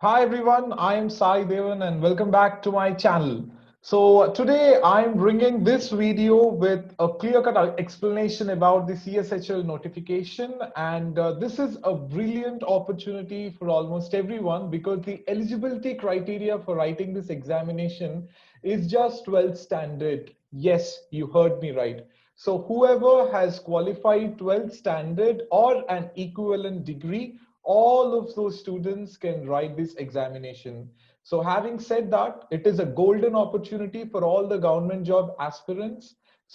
Hi everyone, I am Sai Devan and welcome back to my channel. So today I am bringing this video with a clear-cut explanation about the CSHL notification, and this is a brilliant opportunity for almost everyone because the eligibility criteria for writing this examination is just 12th standard. Yes, you heard me right. So whoever has qualified 12th standard or an equivalent degree, all of those students can write this examination. So having said that, it is a golden opportunity for all the government job aspirants.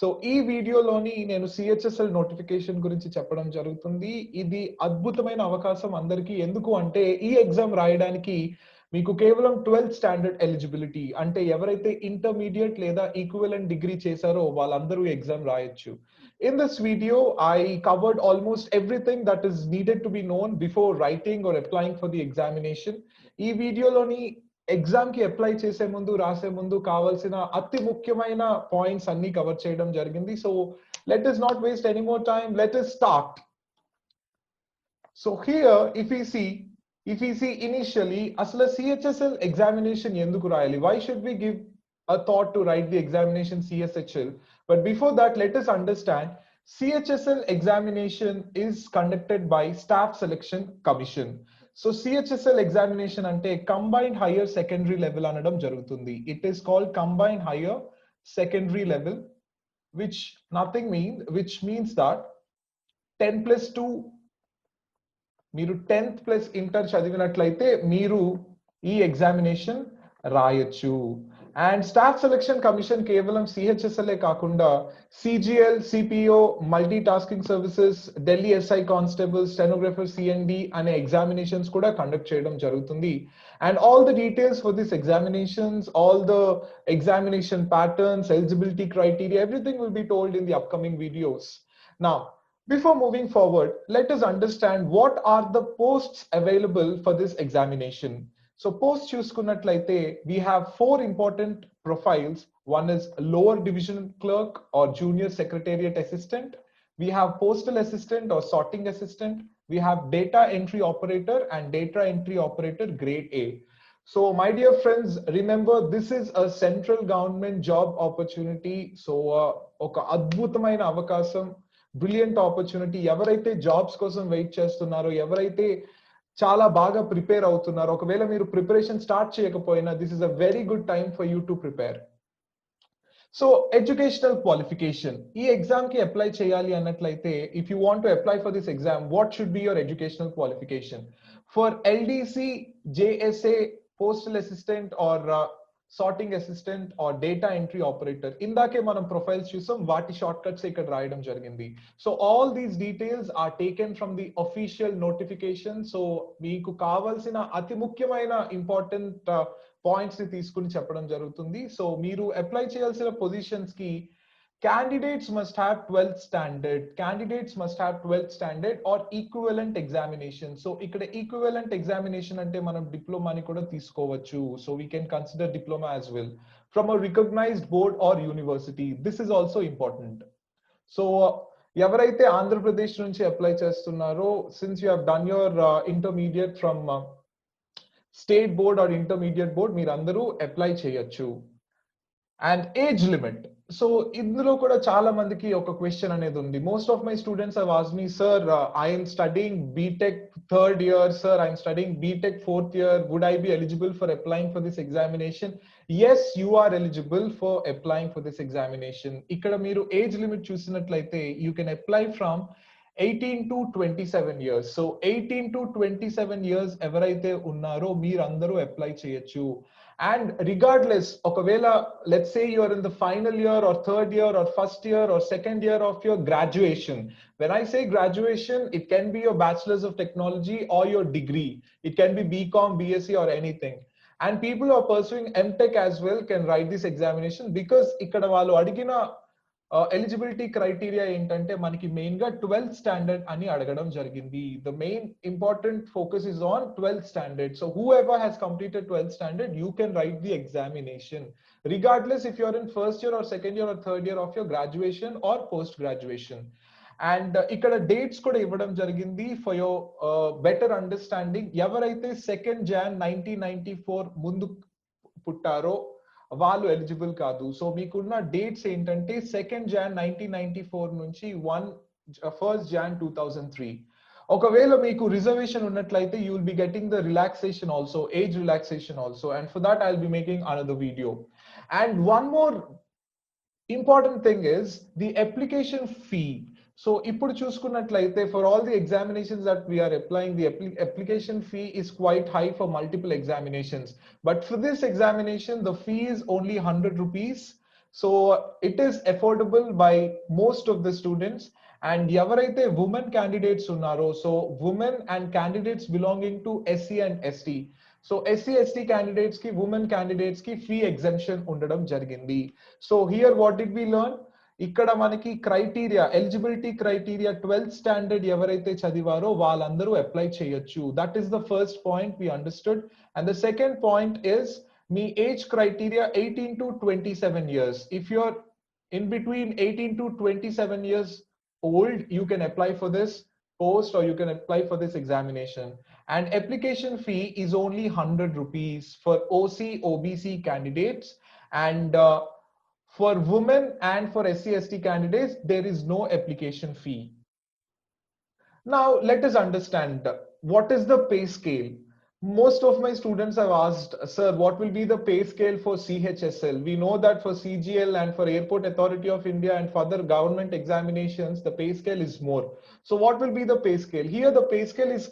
So ఈ వీడియోలోని నేను CHSL notification గురించి చెప్పడం జరుగుతుంది. ఇది అద్భుతమైన అవకాశం అందరికీ. ఎందుకు అంటే ఈ ఎగ్జామ్ రాయడానికి మీకు కేవలం 12th స్టాండర్డ్ ఎలిజిబిలిటీ, అంటే ఎవరైతే ఇంటర్మీడియట్ లేదా ఈక్వివలెంట్ డిగ్రీ చేశారో వాళ్ళందరూ ఎగ్జామ్ రాయొచ్చు. In this video, I covered almost everything that is needed to be known before writing or applying for the examination. ఈ వీడియోలోని ఎగ్జామ్ కి అప్లై చేసే ముందు రాసే ముందు కావాల్సిన అతి ముఖ్యమైన పాయింట్స్ అన్ని కవర్ చేయడం జరిగింది. So let us not waste any more time. Let us start. So here, if we see initially, asla CHSL examination ఎందుకు రాయాలి? Why should we give a thought to write the examination CSHL? But before that, let us understand CHSL examination is conducted by Staff Selection Commission. So CHSL examination ante combined higher secondary level anadam jarugutundi. It is called combined higher secondary level, which means that 10 plus 2 మీరు 10th plus inter చదివినట్లయితే మీరు ఈ examination రాయొచ్చు. And staff selection commission కేవలం సిహెచ్ఎస్ఎల్ఏ కాకుండా CGL, CPO, multi tasking services, Delhi SI constable, stenographer, CND అనే examinations కూడా conduct చేయడం జరుగుతుంది. And all the details for this examinations, all the examination patterns, eligibility criteria, everything will be told in the upcoming videos. Now before moving forward, let us understand what are the posts available for this examination. So post chuskunnatlaite, we have four important profiles. One is lower division clerk or junior secretariat assistant. We have postal assistant or sorting assistant. We have data entry operator and data entry operator grade A. So my dear friends, remember this is a central government job opportunity. So oka adbhutamaina avakasam, brilliant opportunity. ఎవరైతే jobs కోసం wait చేస్తున్నారో, ఎవరైతే చాలా బాగా prepare అవుతున్నారో, ఒకవేళ మీరు preparation start చేయకపోయినా this is a very good time for you to prepare. So educational qualification, ఈ ఎగ్జామ్ కి అప్లై చేయాలి అన్నట్లయితే if you want to apply for this exam, what should be your educational qualification? For LDC, JSA, postal assistant are sorting assistant are data entry operator, ఇందాకే మనం profiles చూసాం, వాటి short cuts ఇక్కడ రాయడం జరిగింది. So all these details are taken from the official notification. సో మీకు కావాల్సిన అతి ముఖ్యమైన ఇంపార్టెంట్ పాయింట్స్ ని తీసుకుని చెప్పడం జరుగుతుంది. సో మీరు అప్లై చేయాల్సిన పొజిషన్స్ కి candidates must have 12th standard or equivalent examination. So ikkada equivalent examination ante manam diploma ni kuda teesukovachu. So we can consider diploma as well from a recognized board or university. This is also important. So ఎవరైతే ఆంధ్రప్రదేశ్ నుంచి apply చేస్తున్నారో, since you have done your intermediate from state board or intermediate board, మీరందరూ apply చేయొచ్చు. And age limit, so ఇందులో కూడా చాలా మందికి ఒక క్వశ్చన్ అనేది ఉంది. Most of my students have asked me, sir I'm studying BTech third year, sir I'm studying BTech fourth year, would I be eligible for applying for this examination? Yes, you are eligible for applying for this examination. ఇక్కడ మీరు age limit చూసినట్లయితే you can apply from 18 to 27 years. So 18 to 27 years ఎవరైతే ఉన్నారో మీరందరూ apply చేయొచ్చు. And regardless, okavela, let's say you are in the final year or third year or first year or second year of your graduation. When I say graduation, it can be your bachelor's of technology or your degree. It can be BCom, BSc or anything. And people who are pursuing MTech as well can write this examination because ikkada vallu adigina eligibility criteria ఏంటంటే మనకి main గా 12th standard అని అడగడం జరిగింది. The main important focus is on 12th standard. So who ever has completed 12th standard, you can write the examination regardless if you are in first year or second year or third year of your graduation or post graduation. And ఇక్కడ dates కూడా ఇవ్వడం జరిగింది for your better understanding. ఎవరైతే 2nd Jan 1994 ముందు పుట్టారో వాళ్ళు eligible కాదు. So మీకున్న dates ఏంటంటే 2nd Jan 1994 నుంచి 1st Jan 2003. ఒకవేళ మీకు రిజర్వేషన్ ఉన్నట్లయితే you will be getting the relaxation also, age relaxation also, and for that I will be making another video. And one more important thing is the application fee. So ఇప్పుడు చూసుకున్నట్లయితే for all the examinations that we are applying, the application fee is quite high for multiple examinations, but for this examination the fee is only 100 rupees. So it is affordable by most of the students. And ఎవరైతే women candidates ఉన్నారో, so women and candidates belonging to SC and ST, so SC/ST candidates ki, women candidates ki fee exemption undadam jarigindi. So here what did we learn? ikkada manaki criteria, eligibility criteria 12th standard evaraithe chadivaro vallandaru apply cheyochu. That is the first point we understood. And the second point is me age criteria 18 to 27 years. If you're in between 18 to 27 years old, you can apply for this post or you can apply for this examination. And application fee is only 100 rupees for OC OBC candidates, and for women and for SC/ST candidates there is no application fee. Now let us understand what is the pay scale. Most of my students have asked, sir, what will be the pay scale for CHSL? We know that for CGL and for Airport Authority of India and for other government examinations, the pay scale is more. So what will be the pay scale? Here the pay scale is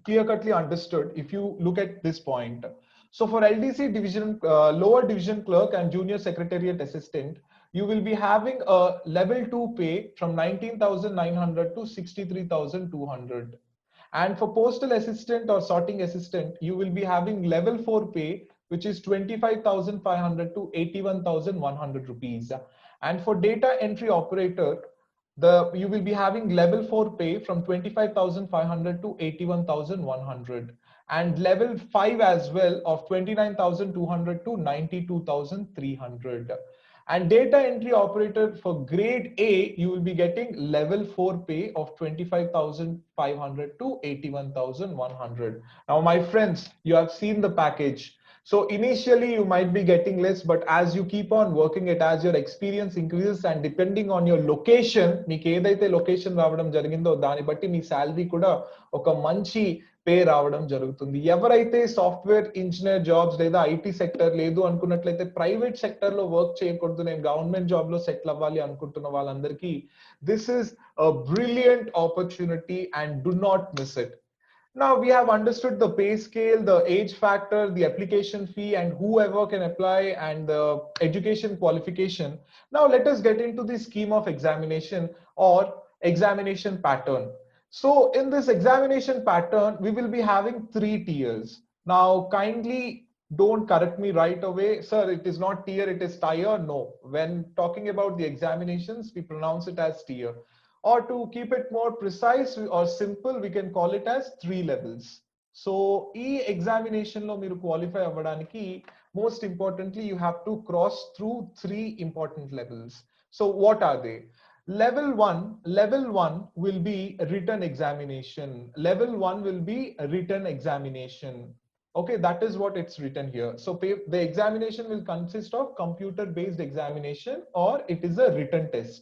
clear-cutly understood if you look at this point. So for LDC division, lower division clerk and junior secretariat assistant, you will be having a level 2 pay from 19,900 to 63,200. And for postal assistant or sorting assistant, you will be having level 4 pay, which is 25,500 to 81,100 rupees. And for data entry operator, you will be having level 4 pay from 25,500 to 81,100, and level 5 as well of 29,200 to 92,300. And data entry operator for grade A, you will be getting level 4 pay of 25,500 to 81,100. Now my friends, you have seen the package. So initially you might be getting less, but as you keep on working it, as your experience increases and depending on your location, meeku edaithe location raavadam jarigindo dani batti mee salary kuda oka manchi pay రావడం జరుగుతుంది. ఎవరైతే software engineer jobs లేదా IT sector లేదు అనుకున్నట్లయితే, private sector లో work చేయకూడదు, నేను government job లో సెటిల్ అవ్వాలి అనుకుంటున్న వాళ్ళందరికీ this is a brilliant opportunity and do not miss it. Now we have understood the pay scale, the age factor, the application fee, and whoever can apply, and the education qualification. Now let us get into the scheme of examination or examination pattern. So in this examination pattern, we will be having 3 tiers. Now kindly don't correct me right away, sir, it is not tier, it is tier. No, when talking about the examinations, we pronounce it as tier. Or to keep it more precise or simple, we can call it as 3 levels. So e examination lo మీరు qualify అవ్వడానికి, most importantly you have to cross through 3 important levels. So what are they? Level 1 will be written examination. Level 1 will be written examination. Okay, that is what it's written here. So the examination will consist of computer based examination, or it is a written test.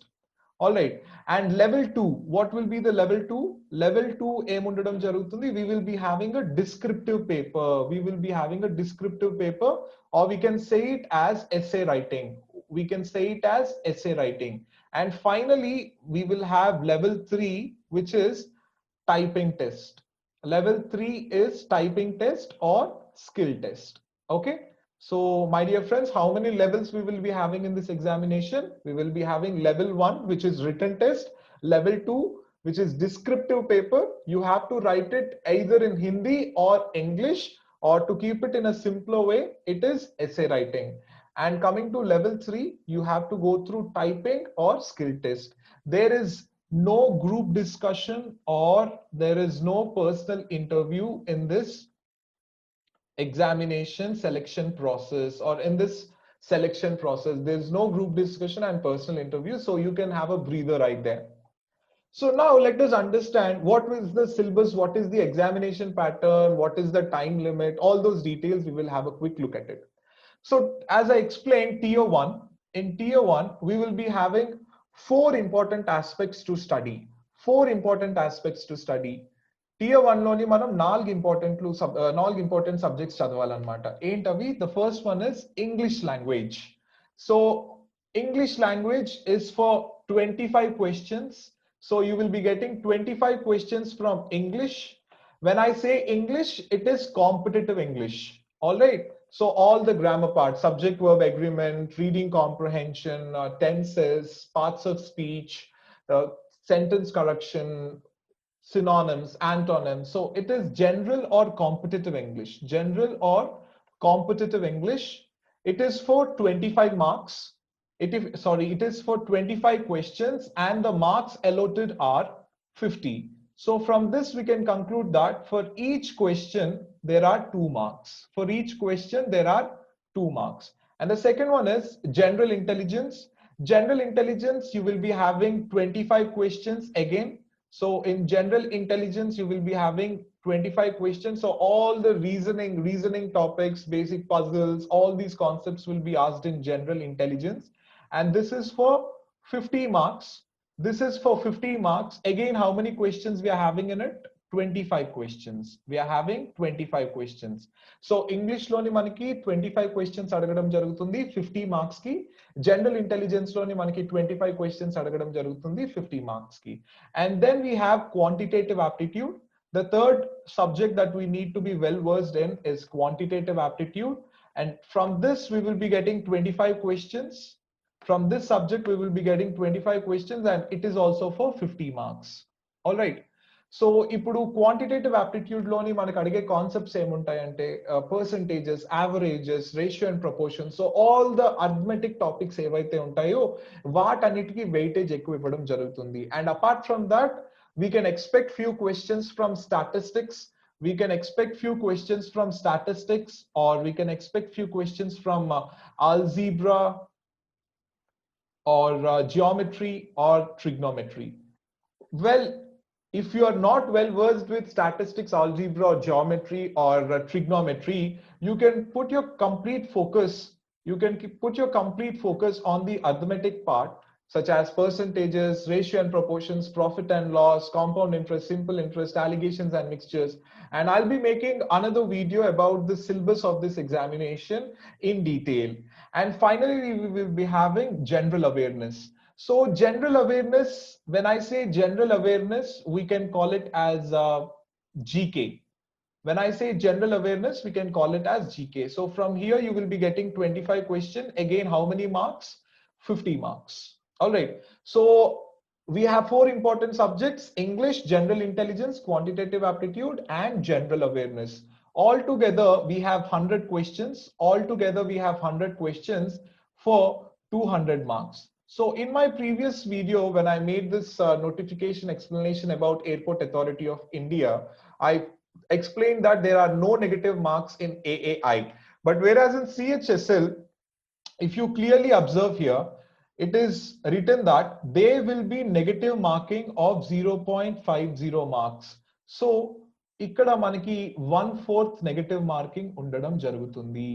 All right. And level 2, what will be the level 2? Level 2 emundadam jarugutundi, we will be having a descriptive paper. We will be having a descriptive paper, or we can say it as essay writing. We can say it as essay writing. And finally, we will have level 3, which is typing test. Level 3 is typing test or skill test. Okay. So my dear friends, how many levels we will be having in this examination? We will be having level 1, which is written test. Level 2, which is descriptive paper. You have to write it either in Hindi or English, or to keep it in a simpler way, it is essay writing. And coming to level 3, you have to go through typing or skill test. There is no group discussion or there is no personal interview in this examination selection process, or in this selection process. There's no group discussion and personal interview, so you can have a breather right there. So now let us understand what is the syllabus, what is the examination pattern, what is the time limit, all those details. We will have a quick look at it. So as I explained, tier 1, in tier 1, we will be having four important aspects to study. Four important aspects to study. Tier 1 లోని మనం నాలుగు important subjects చదవాలన్నమాట. ఏంటవి? The first one is English language. So English language is for 25 questions. So you will be getting 25 questions from English. When I say English, it is competitive English. All right. So all the grammar parts, subject verb agreement, reading comprehension, tenses, parts of speech, sentence correction, synonyms, antonyms. So it is general or competitive English. General or competitive English. It is for 25 marks. It is for 25 questions and the marks allotted are 50. So from this we can conclude that for each question there are 2 marks. For each question there are 2 marks. And the second one is general intelligence. General intelligence, you will be having 25 questions again. So in general intelligence, you will be having 25 questions. So all the reasoning topics, basic puzzles, all these concepts will be asked in general intelligence. And this is for 50 marks. This is for 50 marks. Again, how many questions we are having in it? 25 questions. We are having 25 questions. So English loni manaki 25 questions అడగడం జరుగుతుంది 50 marks ki. General intelligence loni manaki 25 questions అడగడం జరుగుతుంది 50 marks ki. And then we have quantitative aptitude. The third subject that we need to be well versed in is quantitative aptitude. And from this we will be getting 25 questions. From this subject we will be getting 25 questions and it is also for 50 marks. All right. So ఇప్పుడు quantitative aptitude లోని మనకు అడిగే concepts ఏముంటాయంటే percentages, averages, ratio and proportion. So all the arithmetic topics ఏవైతే ఉంటాయో వాటన్నిటికీ weightage ఎక్కువ ఇవ్వడం జరుగుతుంది. And apart from that we can expect few questions from statistics. We can expect few questions from statistics, or we can expect few questions from algebra or geometry or trigonometry. Well, if you are not well versed with statistics, algebra, or geometry, or trigonometry, you can put your complete focus. You can put your complete focus on the arithmetic part, such as percentages, ratio and proportions, profit and loss, compound interest, simple interest, allegations and mixtures. And I'll be making another video about the syllabus of this examination in detail. And finally, we will be having general awareness. So general awareness, when I say general awareness, we can call it as GK. When I say general awareness, we can call it as GK. So from here, you will be getting 25 questions. Again, how many marks? 50 marks. All right. So we have four important subjects: English, general intelligence, quantitative aptitude, and general awareness. Altogether, we have 100 questions. Altogether, we have 100 questions for 200 marks. So in my previous video, when I made this notification explanation about Airport Authority of India, I explained that there are no negative marks in AAI. But whereas in CHSL, if you clearly observe here, it is written that there will be negative marking of 0.50 marks. So ikkada manaki 1/4 negative marking undadam jarugutundi.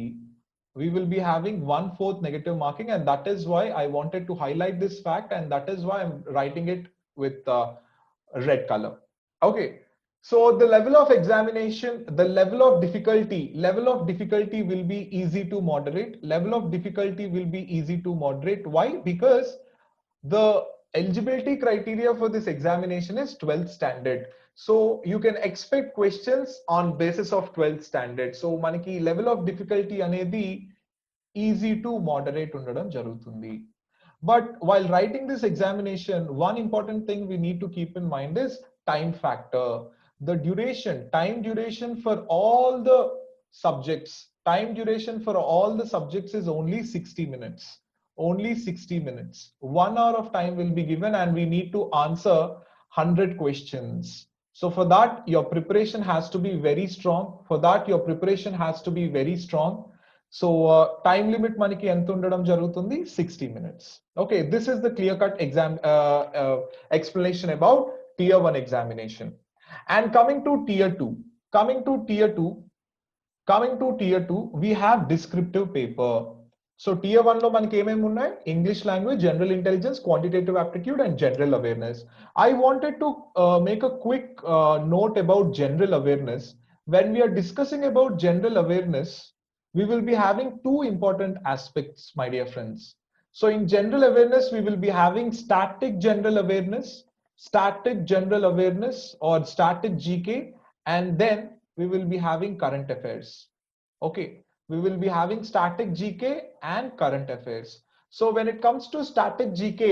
We will be having 1/4 negative marking, and that is why I wanted to highlight this fact, and that is why I'm writing it with red color. Okay. So the level of examination, the level of difficulty will be easy to moderate. Level of difficulty will be easy to moderate. Why? Because the eligibility criteria for this examination is 12th standard. So you can expect questions on basis of 12th standard. So manaki level of difficulty anedi easy to moderate undadam jarugutundi. But while writing this examination, one important thing we need to keep in mind is time factor. The duration, time duration for all the subjects, is only 60 minutes. Only 60 minutes. 1 hour of time will be given and we need to answer 100 questions. So for that, your preparation has to be very strong. So time limit మనకి ఎంత ఉండడం జరుగుతుంది 60 minutes. Okay, this is the clear cut explanation about tier 1 examination. And coming to tier 2, coming to tier 2 we have descriptive paper. So tier 1 లో మనకి ఏమేమి ఉన్నాయి? English language, general intelligence, quantitative aptitude and general awareness. I wanted to make a quick note about general awareness. When we are discussing about general awareness, we will be having two important aspects, my dear friends. So in general awareness, we will be having static general awareness or static GK, and then we will be having current affairs. Okay, we will be having static GK and current affairs. So when it comes to static GK,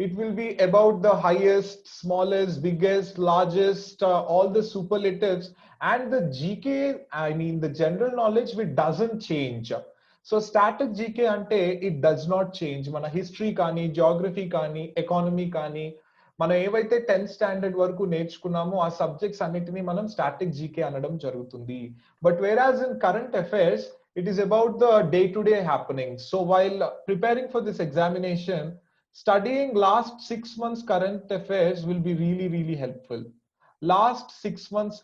it will be about the highest, smallest, biggest, largest, all the superlatives, and the GK, I mean the general knowledge, which doesn't change. So static GK ante it does not change. Mana history kani, geography kani, economy kani, మనం ఏవైతే 10th standard వరకు నేర్చుకున్నామో ఆ subjects అన్నిటిని మనం static GK అనడం జరుగుతుంది. But whereas in current affairs it is about the day to day happenings. So while preparing for this examination, studying last 6 months current affairs will be really helpful. Last 6 months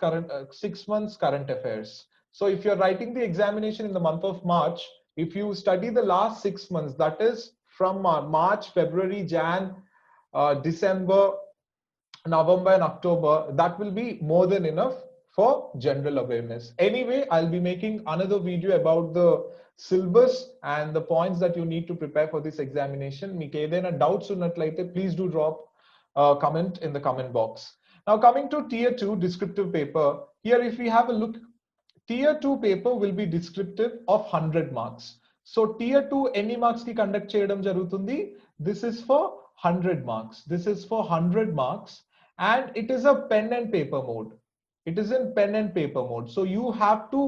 current affairs. So if you're writing the examination in the month of March, if you study the last 6 months, that is from March, February, Jan, December, November and October, that will be more than enough for general awareness. Anyway, I'll be making another video about the syllabus and the points that you need to prepare for this examination. Meeku edaina doubts unnatlaithe please do drop a comment in the comment box. Now coming to tier 2 descriptive paper, here if we have a look, tier 2 paper will be descriptive of 100 marks. So tier 2 any marks ki conduct cheyadam jarugutundi, this is for 100 marks. This is for 100 marks, and it is a pen and paper mode. It is in pen and paper mode. So you have to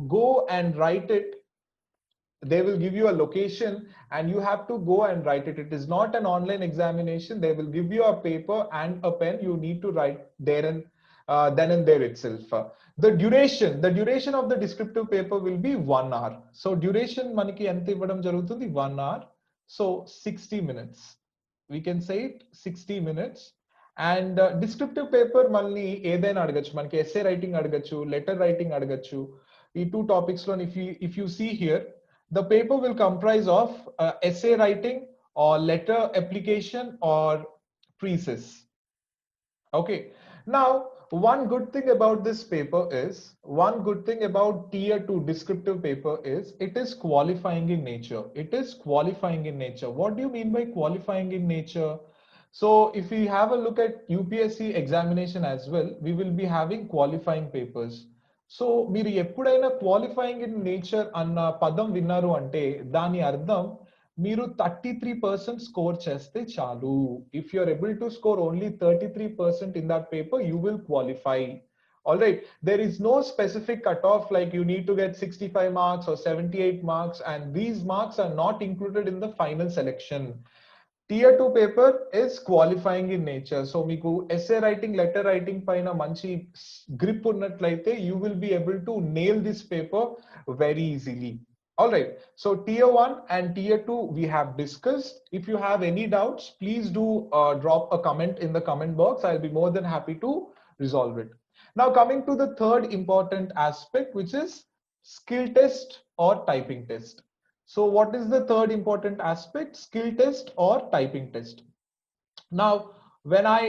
go and write it. They will give you a location and you have to go and write it. It is not an online examination. They will give you a paper and a pen. You need to write there and then and there itself. The duration of the descriptive paper will be 1 hour. So duration maniki enta ivvadam jarugutundi 1 hour. So 60 minutes. We can say it 60 minutes. And descriptive paper malli edaina adagachu, manaki essay writing adagachu, letter writing adagachu. Ee two topics lo if you see here, the paper will comprise of essay writing or letter application or thesis. Okay, now one good thing about this paper is, one good thing about tier 2 descriptive paper is it is qualifying in nature. It is qualifying in nature. What do you mean by qualifying in nature? So if we have a look at UPSC examination as well, we will be having qualifying papers. So మీరు ఎప్పుడైనా qualifying in nature అన్న పదం విన్నారు అంటే దాని అర్థం మీరు 33% score చేస్తే చాలు. If you are able to score only 33% in that paper, you will qualify. All right, there is no specific cutoff like you need to get 65 marks or 78 marks, and these marks are not included in the final selection. Tier 2 paper is qualifying in nature. So meeku essay writing, letter writing paina manchi grip unnatlaithe, you will be able to nail this paper very easily. All right, so tier 1 and tier 2 we have discussed. If you have any doubts, please do drop a comment in the comment box. I'll be more than happy to resolve it. Now coming to the third important aspect, which is skill test or typing test. So what is the third important aspect? Skill test or typing test. Now when I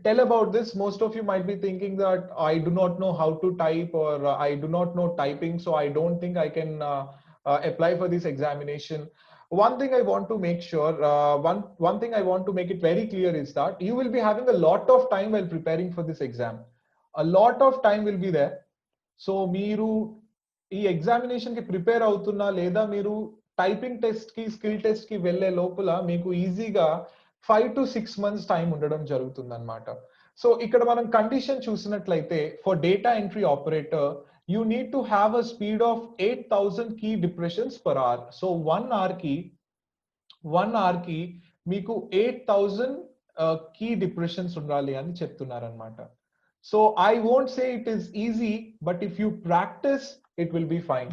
tell about this, most of you might be thinking that I do not know how to type, or I do not know typing, so I don't think I can apply for this examination. One thing I want to make sure, one thing I want to make it very clear is that you will be having a lot of time while preparing for this exam. A lot of time will be there. So మీరు ఈ examination కి prepare అవుతున్నా లేదా మీరు typing test కి skill test కి వెళ్లే లోపల మీకు ఈజీగా 5 to 6 months టైం ఉండడం జరుగుతుంది అన్నమాట. సో ఇక్కడ మనం కండిషన్ చూసినట్లయితే for data entry operator you need to have a speed of 8000 key depressions per hour. So 1 hour ki మీకు 8000 key depressions ఉండాలి అని చెప్తున్నారు అన్నమాట. So I won't say it is easy, but if you practice, it will be fine.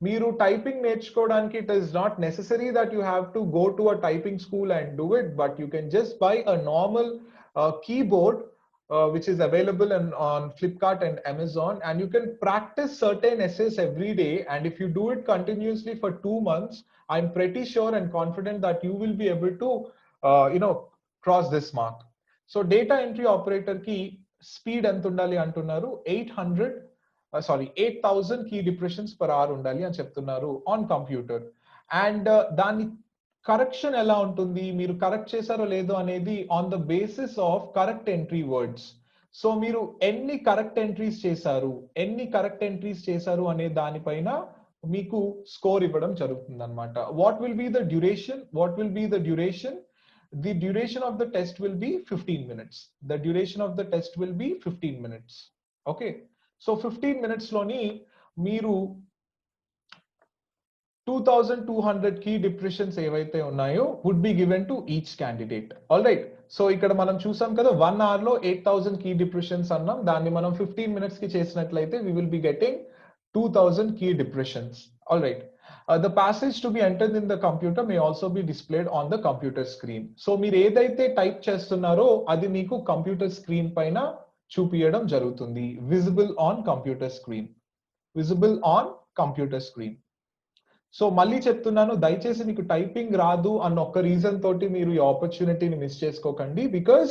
మీరు typing నేర్చుకోవడానికి it is not necessary that you have to go to a typing school and do it, but you can just buy a normal keyboard which is available on Flipkart and Amazon, and you can practice certain essays every day, and if you do it continuously for 2 months, I'm pretty sure and confident that you will be able to cross this mark. So data entry operator ki speed ఎంత ఉండాలి అంటున్నారు, 8,000 key depressions per hour ఉండాలి అని చెప్తున్నారు on computer. And దాని correction ఎలా ఉంటుంది, మీరు కరెక్ట్ చేశారో లేదో అనేది on the basis of correct entry words. So మీరు ఎన్ని కరెక్ట్ ఎంట్రీస్ చేశారు అనే దానిపైన మీకు స్కోర్ ఇవ్వడం జరుగుతుంది అనమాట. What will be the duration? The duration of the test will be 15 minutes. Okay. So 15 minutes loni మీరు 2200 key depressions ఏవైతే ఉన్నాయో would be given to each candidate. All right. So ఇక్కడ మనం చూసాం కదా 1 hour లో 8000 key depressions అన్నాం. దాన్ని మనం 15 minutes కి చేసినట్లయితే we will be getting 2000 key depressions. All right. The passage to be entered in the computer may also be displayed on the computer screen. So మీరు ఏదైతే టైప్ చేస్తున్నారో అది మీకు కంప్యూటర్ స్క్రీన్ పైన చూపియడం జరుగుతుంది. Visible on computer screen. So మళ్ళీ చెప్తున్నాను, దయచేసి మీకు టైపింగ్ రాదు అన్న ఒక్క రీజన్ తోటి మీరు ఈ ఆపర్చునిటీని మిస్ చేసుకోకండి, because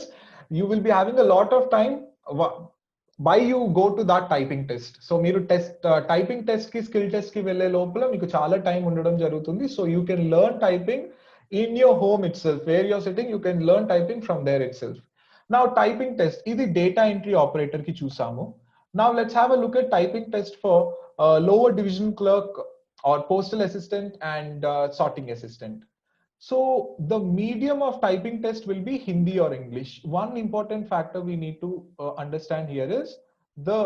you will be having a lot of time by you go to that typing test. So మీరు టైపింగ్ టెస్ట్ కి స్కిల్ టెస్ట్ కి వెళ్లే లోపల మీకు చాలా టైం ఉండడం జరుగుతుంది. So you can learn typing in your home itself, where you're sitting, you can learn typing from there itself. Now typing test ఇది డేటా ఎంట్రీ ఆపరేటర్ కి చూసాము. Now let's have a look at typing test for lower division clerk or postal assistant and sorting assistant. So the medium of typing test will be Hindi or English. One important factor we need to understand here is the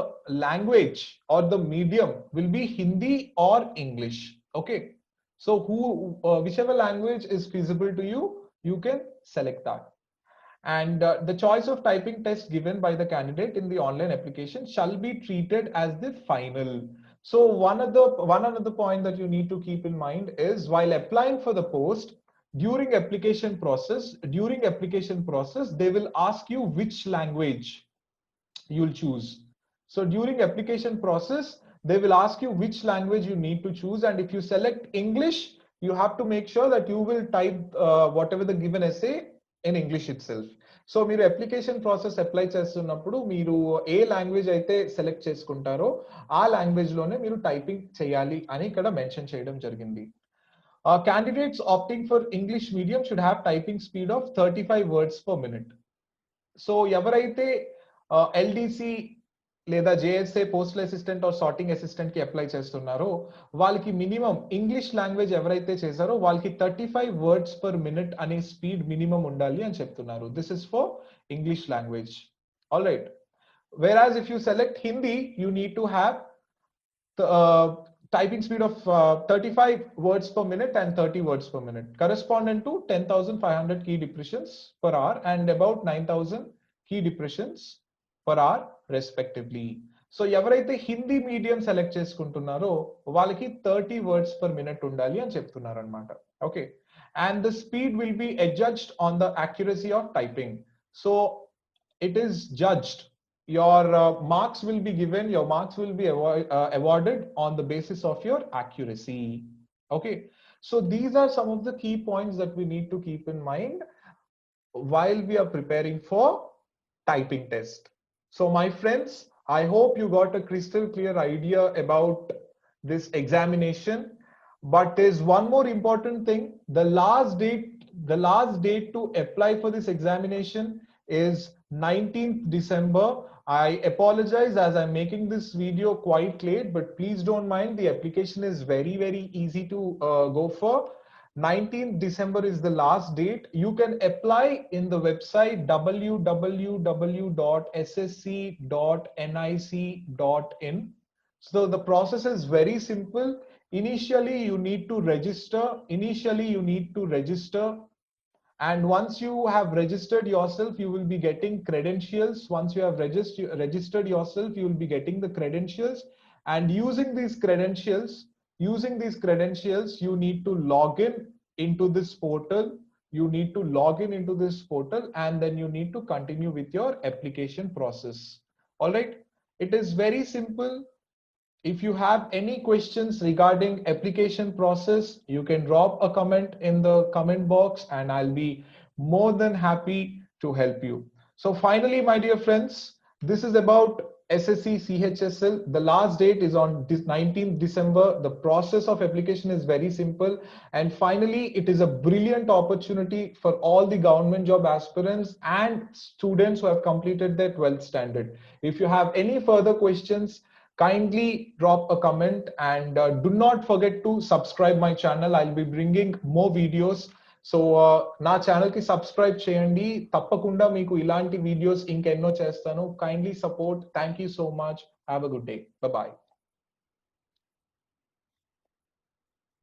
language or the medium will be Hindi or English. Okay. So whichever language is feasible to you, you can select that. And the choice of typing test given by the candidate in the online application shall be treated as the final. So one another point that you need to keep in mind is while applying for the post, during application process, they will ask you which language you'll choose. So during application process, they will ask you which language you need to choose. And if you select English, you have to make sure that you will type whatever the given essay in English itself. So మీరు application process apply చేస్తున్నప్పుడు మీరు ఏ language అయితే select చేసుకుంటారో ఆ language లోనే మీరు typing చేయాలి అని ఇక్కడ మెన్షన్ చేయడం జరిగింది. Candidates opting for English medium should have typing speed of 35 words per minute. So ఎవరైతే LDC లేదా JSA postal assistant are sorting assistant కి అప్లై చేస్తున్నారో వాళ్ళకి మినిమం ఇంగ్లీష్ లాంగ్వేజ్ ఎవరైతే చేశారో వాళ్ళకి 35 words per minute అనే స్పీడ్ మినిమం ఉండాలి అని చెప్తున్నారు. This is for English language. All right. Whereas if you select Hindi, you need to have the typing speed of 35 words per minute and 30 words per minute, corresponding to 10,500 key depressions per hour and about 9,000 key depressions per hour respectively. So ఎవరైతే Hindi medium select చేసుకుంటున్నారో వాళ్ళకి 30 words per minute ఉండాలి అని చెప్తున్నారు అన్నమాట. Okay. And the speed will be adjudged on the accuracy of typing. So it is judged. Your marks will be given, your marks will be awarded on the basis of your accuracy. Okay. So these are some of the key points that we need to keep in mind while we are preparing for typing test. So my friends, I hope you got a crystal clear idea about this examination. But there's one more important thing. The last date to apply for this examination is 19th December. I apologize as I'm making this video quite late, but please don't mind. The application is very, very easy to go for. 19th December is the last date. You can apply in the website www.ssc.nic.in. So the process is very simple. Initially you need to register. And once you have registered yourself, you will be getting credentials. Once you have registered yourself, you will be getting the credentials. And using these credentials, using these credentials, you need to log in into this portal. And then you need to continue with your application process. All right, it is very simple. If you have any questions regarding application process, you can drop a comment in the comment box and I'll be more than happy to help you. So finally, my dear friends, this is about SSC CHSL. The last date is on 19th December. The process of application is very simple. And finally, it is a brilliant opportunity for all the government job aspirants and students who have completed their 12th standard. If you have any further questions, kindly drop a comment and do not forget to subscribe my channel. I'll be bringing more videos. So నా channel కి subscribe చేయండి. తప్పకుండా మీకు ఇలాంటి videos ఇంకెన్నో చేస్తాను. Kindly support. Thank you so much. Have a good day. Bye.